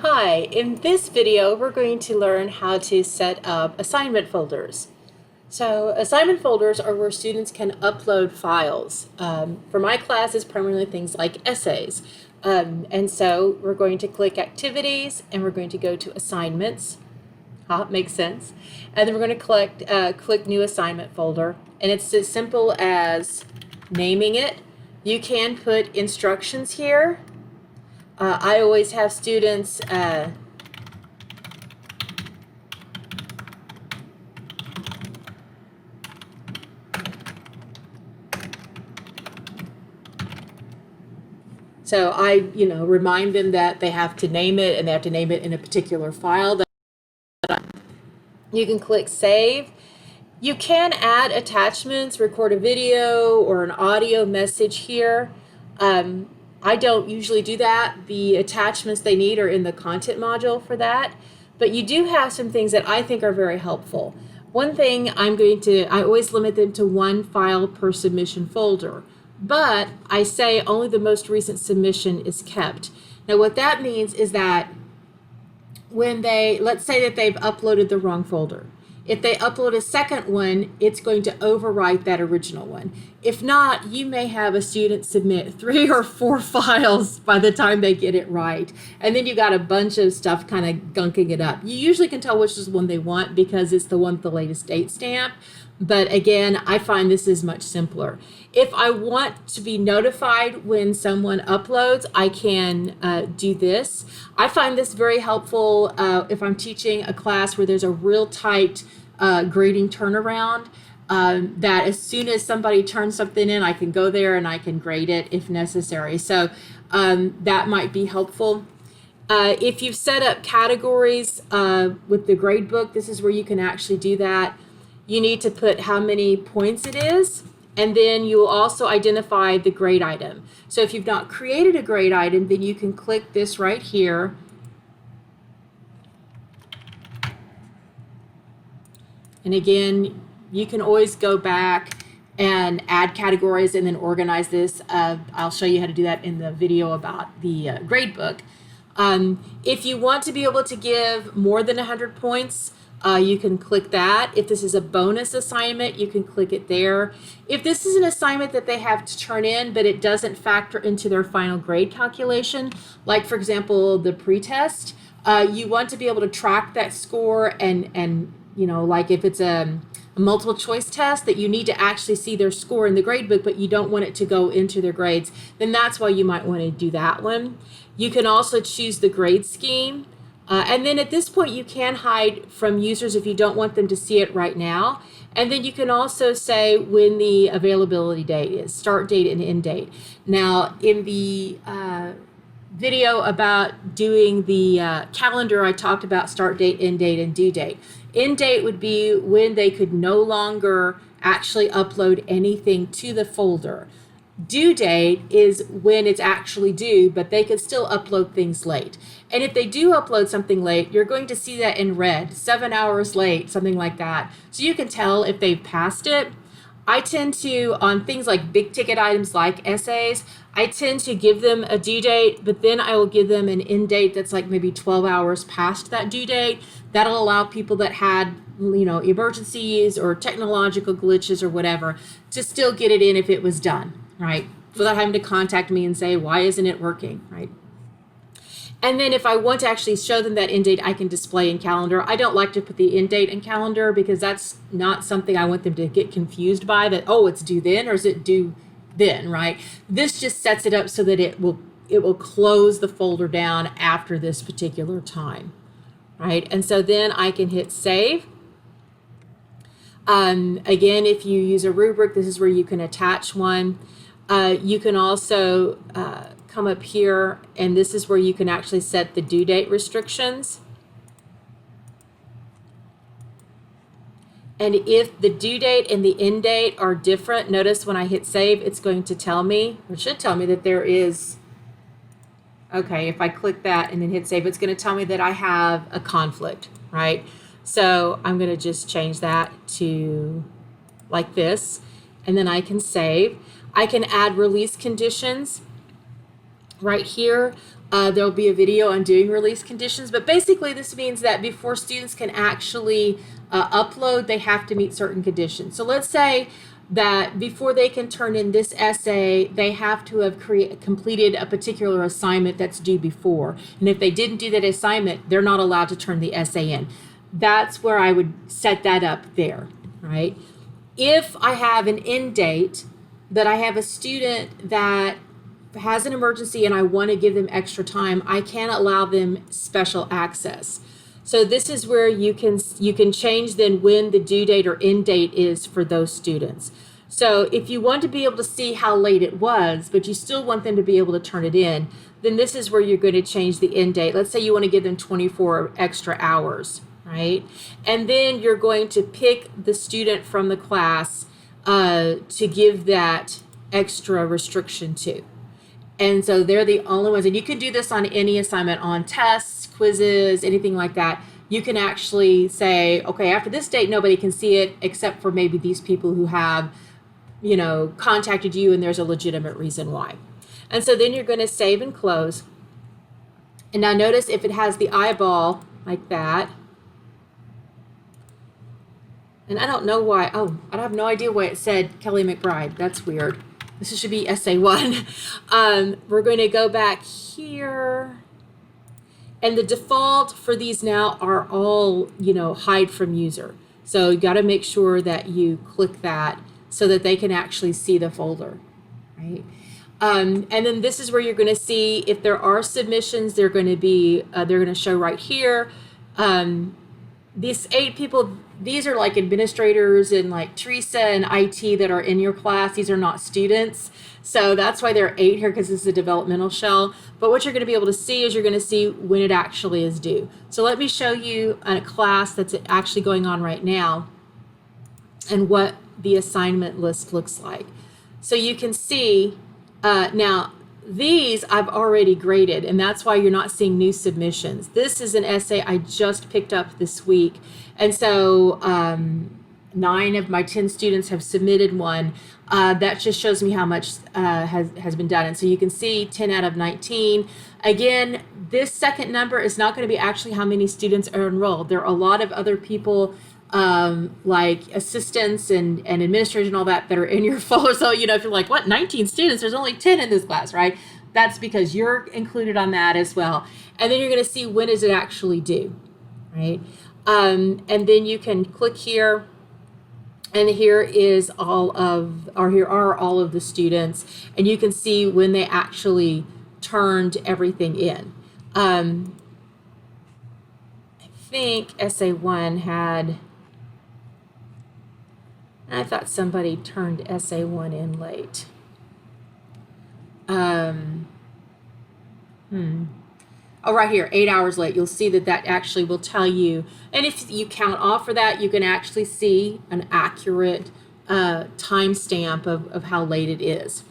Hi, in this video we're going to learn how to set up assignment folders. So assignment folders are where students can upload files. For my class, it's primarily things like essays. And so we're going to click activities and we're going to go to assignments. Makes sense. And then we're going to click new assignment folder. And it's as simple as naming it. You can put instructions here. I always have students so I remind them that they have to name it and they have to name it in a particular file. You can click save. You can add attachments, record a video or an audio message here. I don't usually do that. The attachments they need are in the content module for that. But you do have some things that I think are very helpful. One thing I always limit them to one file per submission folder. But I say only the most recent submission is kept. Now what that means is that when let's say that they've uploaded the wrong folder. If they upload a second one, it's going to overwrite that original one. If not, you may have a student submit 3 or 4 files by the time they get it right. And then you got a bunch of stuff kind of gunking it up. You usually can tell which is the one they want because it's the one with the latest date stamp. But again, I find this is much simpler. If I want to be notified when someone uploads, I can do this. I find this very helpful if I'm teaching a class where there's a real tight grading turnaround, that as soon as somebody turns something in, I can go there and I can grade it if necessary. So that might be helpful. If you've set up categories with the gradebook, this is where you can actually do that. You need to put how many points it is, and then you will also identify the grade item. So if you've not created a grade item, then you can click this right here. And again, you can always go back and add categories and then organize this. I'll show you how to do that in the video about the gradebook. If you want to be able to give more than 100 points, you can click that. If this is a bonus assignment, you can click it there. If this is an assignment that they have to turn in, but it doesn't factor into their final grade calculation, like for example, the pretest, you want to be able to track that score and like if it's a multiple choice test that you need to actually see their score in the gradebook, but you don't want it to go into their grades, then that's why you might want to do that one. You can also choose the grade scheme. And then at this point, you can hide from users if you don't want them to see it right now. And then you can also say when the availability date is, start date and end date. Now, in the video about doing the calendar, I talked about start date, end date, and due date. End date would be when they could no longer actually upload anything to the folder. Due date is when it's actually due, but they could still upload things late. And if they do upload something late, you're going to see that in red, 7 hours late, something like that. So you can tell if they've passed it. I tend to, on things like big ticket items like essays, I tend to give them a due date, but then I will give them an end date that's like maybe 12 hours past that due date. That'll allow people that had emergencies or technological glitches or whatever to still get it in if it was done, right? Without having to contact me and say, why isn't it working, right? And then if I want to actually show them that end date, I can display in calendar. I don't like to put the end date in calendar because that's not something I want them to get confused by, that, oh, it's due then or is it due then, right? This just sets it up so that it will close the folder down after this particular time, right? And so then I can hit save. Again, if you use a rubric, this is where you can attach one. You can also come up here, and this is where you can actually set the due date restrictions. And if the due date and the end date are different, notice when I hit save, it's going to tell me, or it should tell me that there is, okay, if I click that and then hit save, it's going to tell me that I have a conflict, right? So I'm going to just change that to like this, and then I can save. I can add release conditions. right here, there'll be a video on doing release conditions, but basically this means that before students can actually upload, they have to meet certain conditions. So let's say that before they can turn in this essay, they have to have completed a particular assignment that's due before. And if they didn't do that assignment, they're not allowed to turn the essay in. That's where I would set that up there, right? If I have an end date, that I have a student that has an emergency and I want to give them extra time, I can allow them special access. So this is where you can change then when the due date or end date is for those students. So if you want to be able to see how late it was, but you still want them to be able to turn it in, then this is where you're going to change the end date. Let's say you want to give them 24 extra hours, right? And then you're going to pick the student from the class to give that extra restriction to. And so they're the only ones, and you can do this on any assignment, on tests, quizzes, anything like that. You can actually say, okay, after this date, nobody can see it except for maybe these people who have, contacted you and there's a legitimate reason why. And so then you're going to save and close. And now notice if it has the eyeball like that. And I don't know why, I have no idea why it said Kelly McBride. That's weird. This should be essay 1. We're going to go back here. And the default for these now are all, hide from user. So you got to make sure that you click that so that they can actually see the folder, right? And then this is where you're going to see if there are submissions, they're going to show right here. These 8 people, these are like administrators and like Teresa and IT that are in your class. These are not students. So that's why there are 8 here, because this is a developmental shell. But what you're going to be able to see is you're going to see when it actually is due. So let me show you a class that's actually going on right now and what the assignment list looks like. So you can see now, these I've already graded, and that's why you're not seeing new submissions. This is an essay I just picked up this week, and so 9 of my 10 students have submitted one. That just shows me how much has been done. And so you can see 10 out of 19. Again, this second number is not going to be actually how many students are enrolled. There are a lot of other people like assistants and administrators and all that are in your folder. So, if you're like, what, 19 students? There's only 10 in this class, right? That's because you're included on that as well. And then you're going to see when is it actually due, right? And then you can click here, and here are all of the students, and you can see when they actually turned everything in. I think essay 1 had, I thought somebody turned essay 1 in late. Oh, right here, 8 hours late. You'll see that actually will tell you. And if you count off for that, you can actually see an accurate timestamp of how late it is.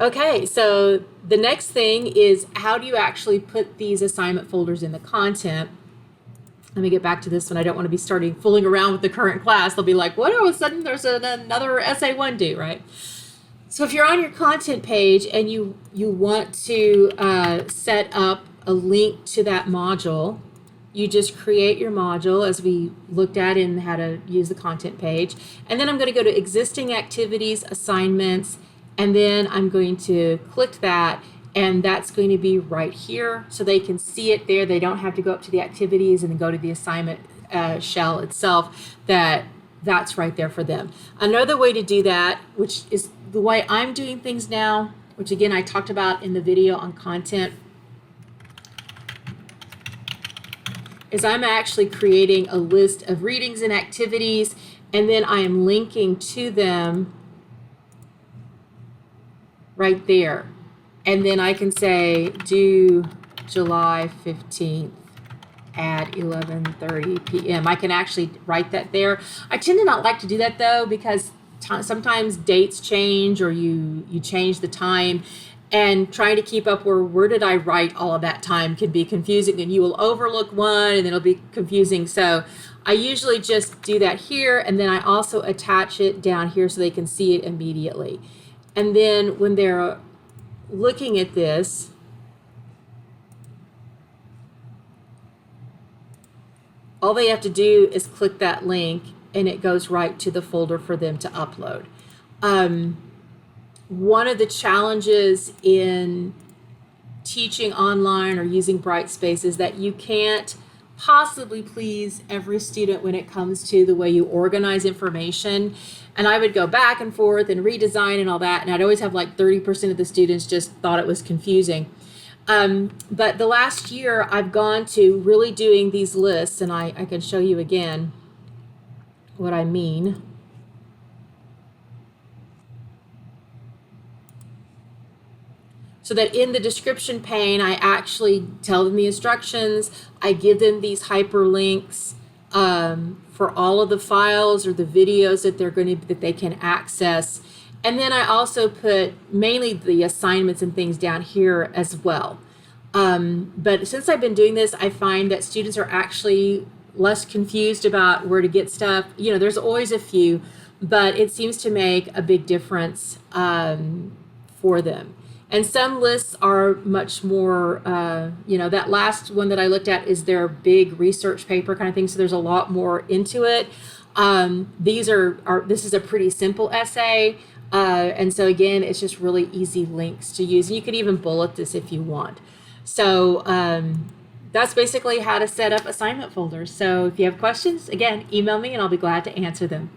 Okay, so the next thing is, how do you actually put these assignment folders in the content? Let me get back to this one. I don't want to be fooling around with the current class. They'll be like, what, all of a sudden there's another essay 1 due, right? So if you're on your content page and you want to set up a link to that module, you just create your module as we looked at in how to use the content page. And then I'm going to go to existing activities, assignments, and then I'm going to click that, and that's going to be right here so they can see it there. They don't have to go up to the activities and then go to the assignment shell itself. That's right there for them. Another way to do that, which is the way I'm doing things now, which again I talked about in the video on content, is I'm actually creating a list of readings and activities, and then I am linking to them right there. And then I can say due July 15th at 11:30 p.m. I can actually write that there. I tend to not like to do that though, because sometimes dates change or you change the time, and trying to keep up where did I write all of that time can be confusing, and you will overlook one and then it'll be confusing. So I usually just do that here, and then I also attach it down here so they can see it immediately. And then when they're looking at this, all they have to do is click that link and it goes right to the folder for them to upload. One of the challenges in teaching online or using brightspace is that you can't possibly please every student when it comes to the way you organize information. And I would go back and forth and redesign and all that, and I'd always have like 30% of the students just thought it was confusing. But the last year I've gone to really doing these lists, and I can show you again what I mean. So that in the description pane, I actually tell them the instructions. I give them these hyperlinks for all of the files or the videos that that they can access. And then I also put mainly the assignments and things down here as well. But since I've been doing this, I find that students are actually less confused about where to get stuff. You know, there's always a few, but it seems to make a big difference for them. And some lists are much more, you know, that last one that I looked at is their big research paper kind of thing. So there's a lot more into it. This is a pretty simple essay. And so again, it's just really easy links to use. You could even bullet this if you want. So that's basically how to set up assignment folders. So if you have questions, again, email me and I'll be glad to answer them.